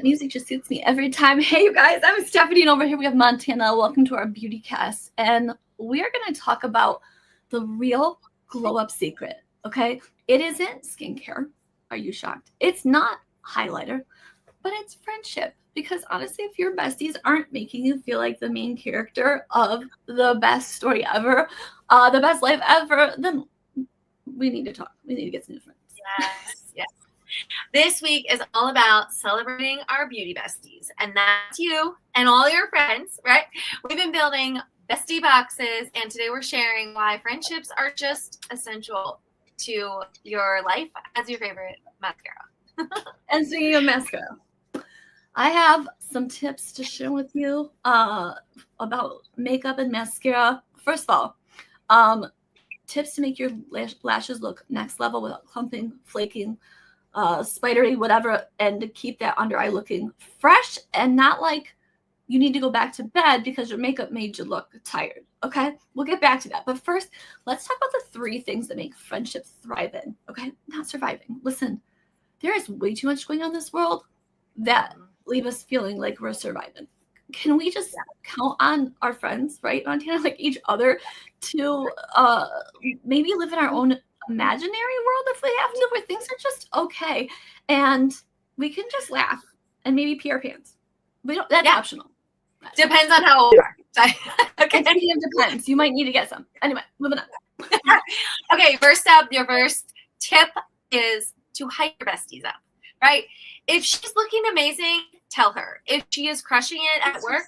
music just suits me every time. Hey, you guys, I'm Stephanie, and over here we have Montana. Welcome to our beauty cast. And we are going to talk about the real glow-up secret, okay? It isn't skincare. Are you shocked? It's not highlighter, but it's friendship. Because honestly, if your besties aren't making you feel like the main character of the best story ever, the best life ever, then we need to talk. We need to get some new friends. Yes, yes. This week is all about celebrating our beauty besties, and that's you and all your friends, right? We've been building bestie boxes, and today we're sharing why friendships are just essential to your life as your favorite mascara. And speaking of mascara, I have some tips to share with you about makeup and mascara. First of all, tips to make your lashes look next level without clumping, flaking, spidery, whatever, and to keep that under eye looking fresh and not like you need to go back to bed because your makeup made you look tired. Okay, we'll get back to that. But first, let's talk about the 3 things that make friendships thriving. Okay, not surviving. Listen, there is way too much going on in this world that leave us feeling like we're surviving. Can we just count on our friends, right, Montana, like each other, to maybe live in our own imaginary world if we have to, where things are just okay, and we can just laugh and maybe pee our pants. We don't. That's optional. Depends on how old you are. Okay, it depends. You might need to get some. Anyway, moving on. Okay, first up, your first tip is to hype your besties up, right? If she's looking amazing, tell her. If she is crushing it at work,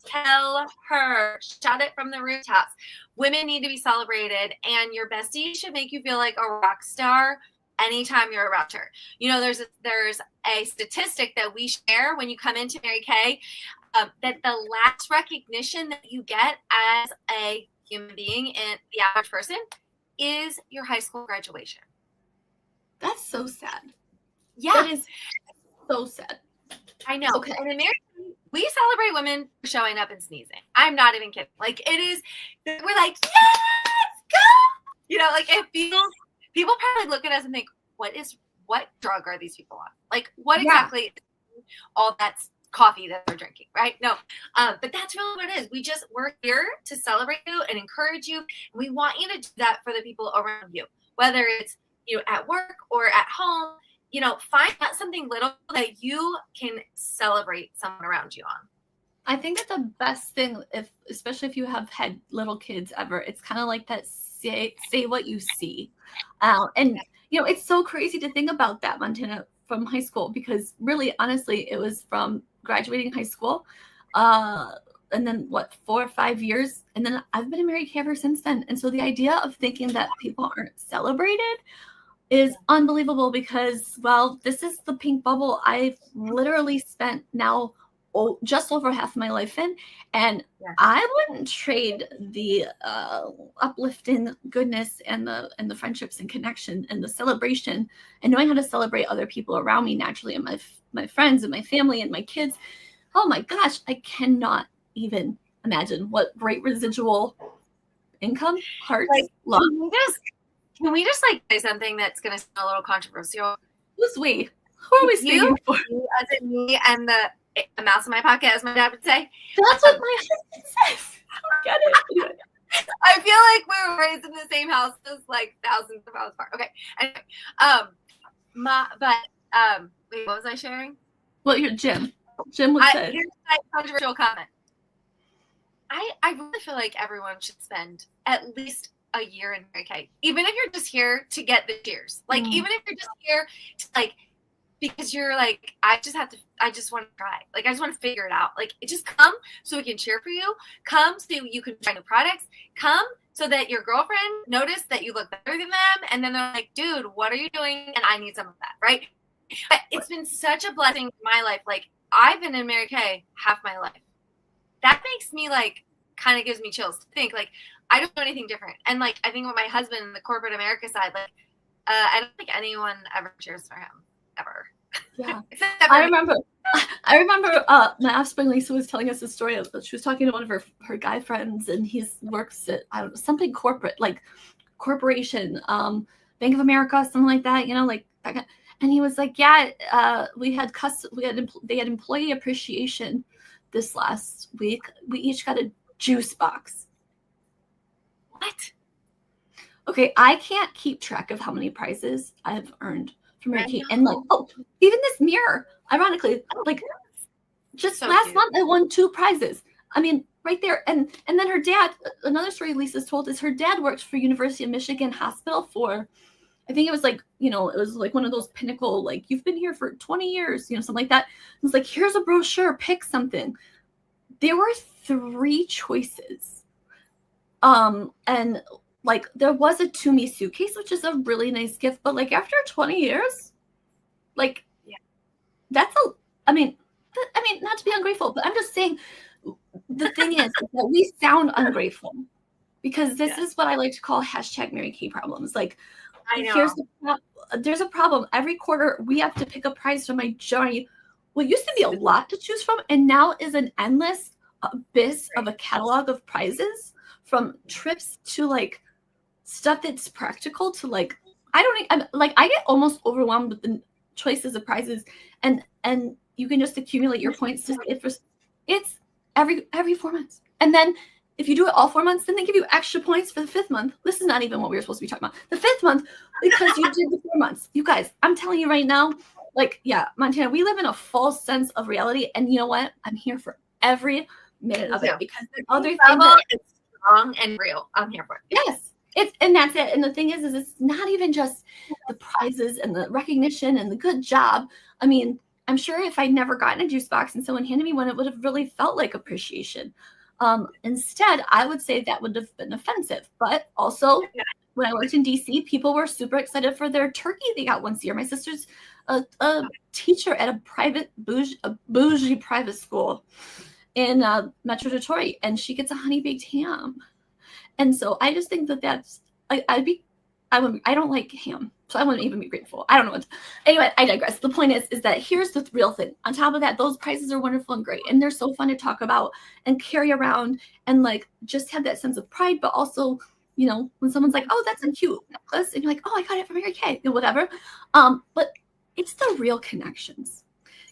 tell her. Shout it from the rooftops. Women need to be celebrated, and your bestie should make you feel like a rock star anytime you're around her. You know, there's a statistic that we share when you come into Mary Kay, that the last recognition that you get as a human being and the average person is your high school graduation. That's so sad. Yeah. That is so sad. I know. Okay. And in Mary Kay, we celebrate women for showing up and sneezing. I'm not even kidding. Like, it is, we're like, yes, go! You know, like, it feels, people probably look at us and think, what drug are these people on? Like, what exactly is all that coffee that they're drinking, right? No, but that's really what it is. We're here to celebrate you and encourage you. And we want you to do that for the people around you, whether it's, you know, at work or at home. You know, find out something little that you can celebrate someone around you on. I think that the best thing, especially if you have had little kids ever, it's kind of like that say what you see. And, you know, it's so crazy to think about that, Montana, from high school, because really, honestly, it was from graduating high school and then 4 or 5 years. And then I've been in Mary Kay ever since then. And so the idea of thinking that people aren't celebrated is unbelievable because, well, this is the pink bubble I've literally spent now just over half my life in. And I wouldn't trade the uplifting goodness and the friendships and connection and the celebration and knowing how to celebrate other people around me naturally, and my friends and my family and my kids. Oh my gosh, I cannot even imagine what great residual income, hearts, love. Can we just like say something that's going to sound a little controversial? Who's we? Who are we speaking for? You, as in me and the mouse in my pocket, as my dad would say. That's what my husband says. I don't get it. I feel like we were raised in the same house, just like thousands of miles apart. Okay. Anyway, wait, what was I sharing? Well, you're Jim. Jim would say. Here's my controversial comment. I really feel like everyone should spend at least a year in Mary Kay, even if you're just here to get the cheers. Like, even if you're just here to, like, because you're like, I just want to try. Like, I just want to figure it out. Like, just come so we can cheer for you. Come so you can try new products. Come so that your girlfriend noticed that you look better than them. And then they're like, dude, what are you doing? And I need some of that, right? But it's been such a blessing in my life. Like, I've been in Mary Kay half my life. That makes me, like, kind of gives me chills to think, like, I don't do anything different. And, like, I think with my husband in the corporate America side, like, I don't think anyone ever cheers for him, ever. Yeah. I remember my offspring Lisa was telling us a story of, she was talking to one of her guy friends, and he works at, I don't know, something corporate, like corporation, Bank of America, something like that, you know, like that. And he was like, yeah, they had employee appreciation this last week. We each got a juice box. What? Okay, I can't keep track of how many prizes I have earned from Mary Kate. And like, even this mirror, ironically, like just so last month I won 2 prizes. I mean, right there. And then her dad, another story Lisa's told is her dad works for University of Michigan Hospital for, I think it was like, it was like one of those pinnacle, like, you've been here for 20 years, something like that. It was like, here's a brochure, pick something. There were 3 choices. And like, there was a To Me suitcase, which is a really nice gift, but like after 20 years, like, that's I mean, not to be ungrateful, but I'm just saying, the thing is that we sound ungrateful because this is what I like to call #Mary Kay problems. Like, I know. There's a problem. Every quarter we have to pick a prize from my journey. What used to be a lot to choose from, and now is an endless abyss of a catalog of prizes, from trips to like stuff that's practical to like, I get almost overwhelmed with the choices of prizes, and you can just accumulate your points to it's every 4 months. And then if you do it all 4 months, then they give you extra points for the 5th month. This is not even what we were supposed to be talking about. The 5th month, because you did the 4 months. You guys, I'm telling you right now, like, yeah, Montana, we live in a false sense of reality. And you know what? I'm here for every minute of it, because the other thing that is strong and real. I'm here for it. Yes. And that's it. And the thing is it's not even just the prizes and the recognition and the good job. I mean, I'm sure if I'd never gotten a juice box and someone handed me one, it would have really felt like appreciation. Instead, I would say that would have been offensive. But also, when I worked in DC, people were super excited for their turkey they got once a year. My sister's a teacher at a bougie private school in Metro Detroit, and she gets a honey baked ham. And so I just think that's, I don't like ham, so I wouldn't even be grateful. I don't know anyway, I digress. The point is that here's the real thing. On top of that, those prizes are wonderful and great, and they're so fun to talk about and carry around, and like just have that sense of pride, but also, when someone's like, oh, that's a cute necklace, and you're like, oh, I got it from Mary Kay, whatever. But it's the real connections,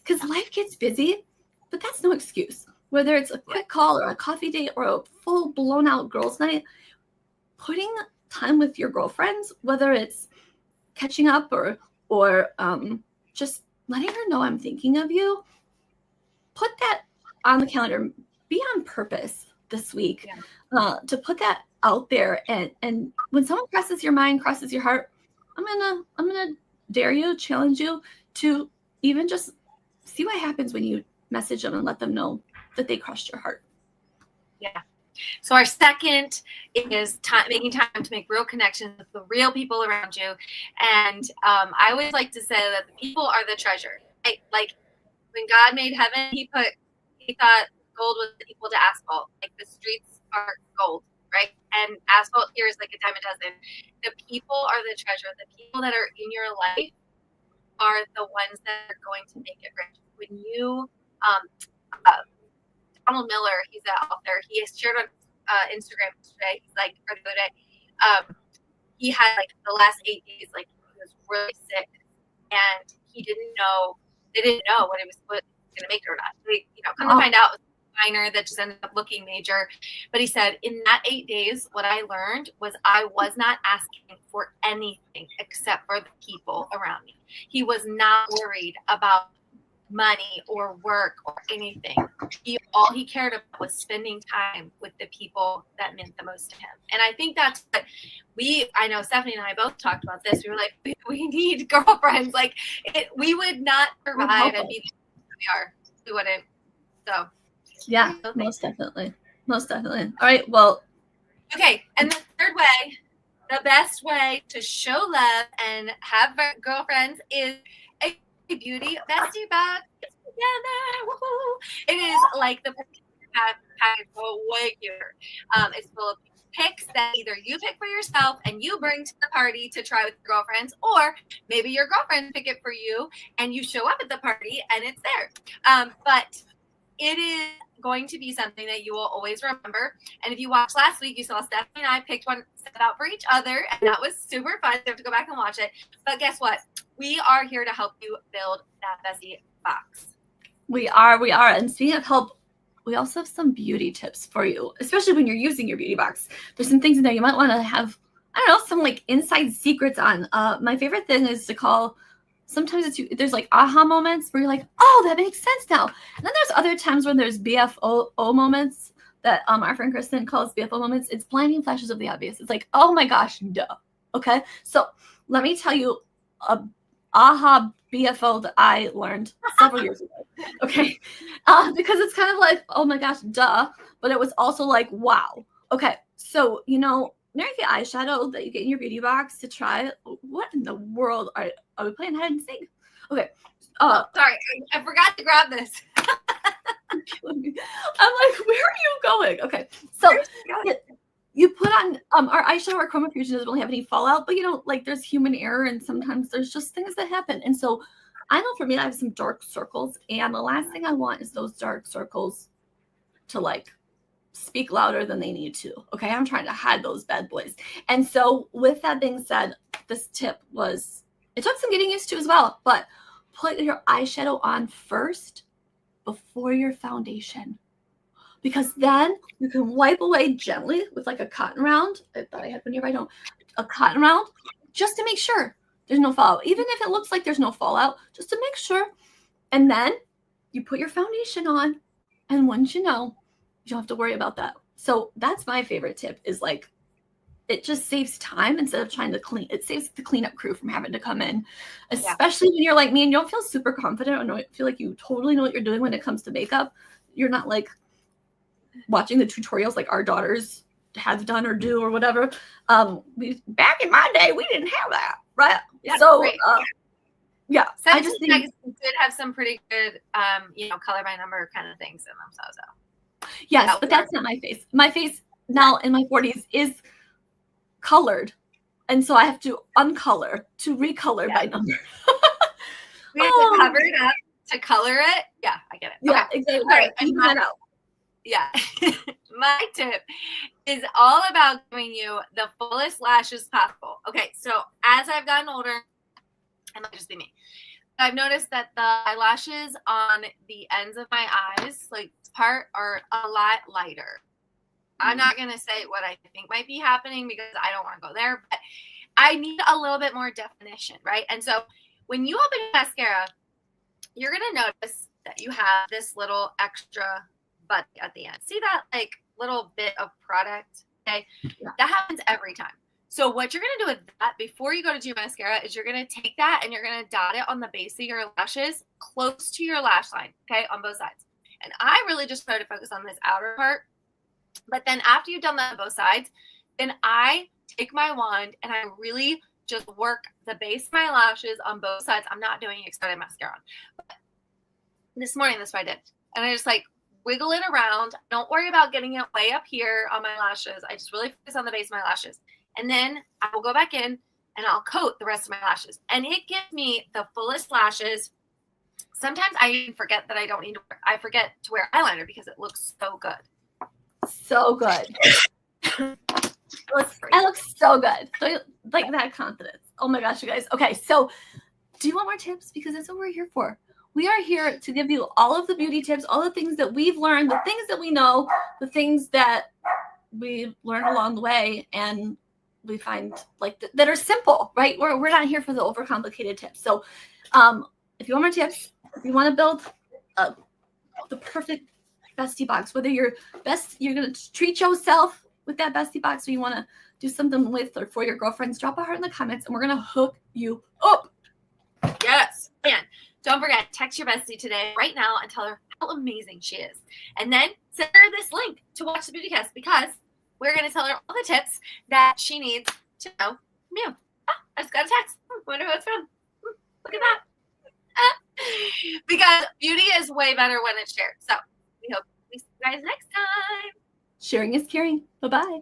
because life gets busy, but that's no excuse. Whether it's a quick call or a coffee date or a full blown out girls' night, putting time with your girlfriends, whether it's catching up or just letting her know I'm thinking of you, put that on the calendar. Be on purpose this week to put that out there. And when someone crosses your mind, crosses your heart, I'm gonna dare you, challenge you to even just see what happens when you message them and let them know that they crossed your heart. Yeah. So our second is making time to make real connections with the real people around you. And I always like to say that the people are the treasure. Right? Like when God made heaven, he thought gold was equal to asphalt. Like the streets are gold, right? And asphalt here is like a dime a dozen. The people are the treasure. The people that are in your life are the ones that are going to make it rich. When you Donald Miller, he's an author. He has shared on Instagram today. He's like, or the other day, he had like the last 8 days, like he was really sick, and they didn't know what it was going to make it or not. They, come to find out, it was minor that just ended up looking major. But he said, in that 8 days, what I learned was I was not asking for anything except for the people around me. He was not worried about money or work or anything. All he cared about was spending time with the people that meant the most to him. And I think that's what I know Stephanie and I both talked about this. We were like, we need girlfriends. Like we would not survive and be who we are. We wouldn't. So yeah, most definitely. All right. Well, okay. And the third way, the best way to show love and have girlfriends is a Beauty Bestie Box together. Woo-hoo. It is like the package, but way cuter. It's full of picks that either you pick for yourself and you bring to the party to try with your girlfriends, or maybe your girlfriends pick it for you and you show up at the party and it's there. But it is going to be something that you will always remember. And if you watched last week, you saw Stephanie and I picked one set out for each other, and that was super fun. You have to go back and watch it. But guess what? We are here to help you build that bestie box. We are. And speaking of help, we also have some beauty tips for you, especially when you're using your beauty box. There's some things in there you might want to have, I don't know, some like inside secrets on. My favorite thing is to call, sometimes there's like aha moments where you're like, oh, that makes sense now. And then there's other times when there's BFO moments that our friend Kristen calls BFO moments. It's blinding flashes of the obvious. It's like, oh my gosh, duh. Okay. So let me tell you a aha BFO that I learned several years ago. Okay. Because it's kind of like, oh my gosh, duh. But it was also like, wow. Okay. So, you know, American eyeshadow that you get in your beauty box to try. What in the world are we playing hide and seek? Okay. Sorry, I forgot to grab this. I'm like, where are you going? Okay. So you put on our eyeshadow, our chroma fusion doesn't really have any fallout, but you know, like there's human error and sometimes there's just things that happen. And so I know for me, I have some dark circles, and the last thing I want is those dark circles to like speak louder than they need to. Okay. I'm trying to hide those bad boys. And so with that being said, this tip was, it took some getting used to as well, but put your eyeshadow on first before your foundation, because then you can wipe away gently with like a cotton round. I thought I had one here, but I don't. A cotton round just to make sure there's no fallout. Even if it looks like there's no fallout, just to make sure. And then you put your foundation on, and once you know, you don't have to worry about that. So that's my favorite tip, is like, it just saves time instead of trying to clean. It saves the cleanup crew from having to come in, especially when you're like me and you don't feel super confident or don't feel like you totally know what you're doing when it comes to makeup. You're not like watching the tutorials like our daughters have done or do or whatever. Back in my day, we didn't have that, right? Yeah, so yeah, I just think magazines did have some pretty good, color by number kind of things in them. So yes, but that's not my face. My face now in my 40s is colored, and so I have to uncolor to recolor by number. We have to cover it up to color it. Yeah, I get it. Yeah, okay. Exactly. All right, even that out. Yeah. My tip is all about giving you the fullest lashes possible. Okay, so as I've gotten older, it might just be me, I've noticed that the eyelashes on the ends of my eyes, like this part, are a lot lighter. I'm not going to say what I think might be happening because I don't want to go there, but I need a little bit more definition, right? And so when you open mascara, you're going to notice that you have this little extra butt at the end. See that like little bit of product? Okay. Yeah. That happens every time. So what you're going to do with that before you go to do mascara is you're going to take that and you're going to dot it on the base of your lashes close to your lash line. Okay. On both sides. And I really just try to focus on this outer part. But then after you've done that on both sides, then I take my wand and I really just work the base of my lashes on both sides. I'm not doing extended mascara on. But this morning, that's what I did. And I just like wiggle it around. Don't worry about getting it way up here on my lashes. I just really focus on the base of my lashes. And then I will go back in and I'll coat the rest of my lashes. And it gives me the fullest lashes. Sometimes I even forget that I forget to wear eyeliner because it looks so good. So good. I look so good. Like that confidence. Oh my gosh, you guys. Okay, so do you want more tips? Because that's what we're here for. We are here to give you all of the beauty tips, all the things that we've learned, the things that we know, the things that we've learned along the way, and we find like that are simple, right? We're not here for the overcomplicated tips. So if you want more tips, if you want to build the perfect bestie box, whether you're going to treat yourself with that bestie box or you want to do something with or for your girlfriends, drop a heart in the comments and we're going to hook you up. Yes. And don't forget, text your bestie today right now and tell her how amazing she is. And then send her this link to watch the Beauty Cast because we're going to tell her all the tips that she needs to know from you. I just got a text. Wonder who it's from. Look at that. Because beauty is way better when it's shared. So we hope we see you guys next time. Sharing is caring. Bye-bye.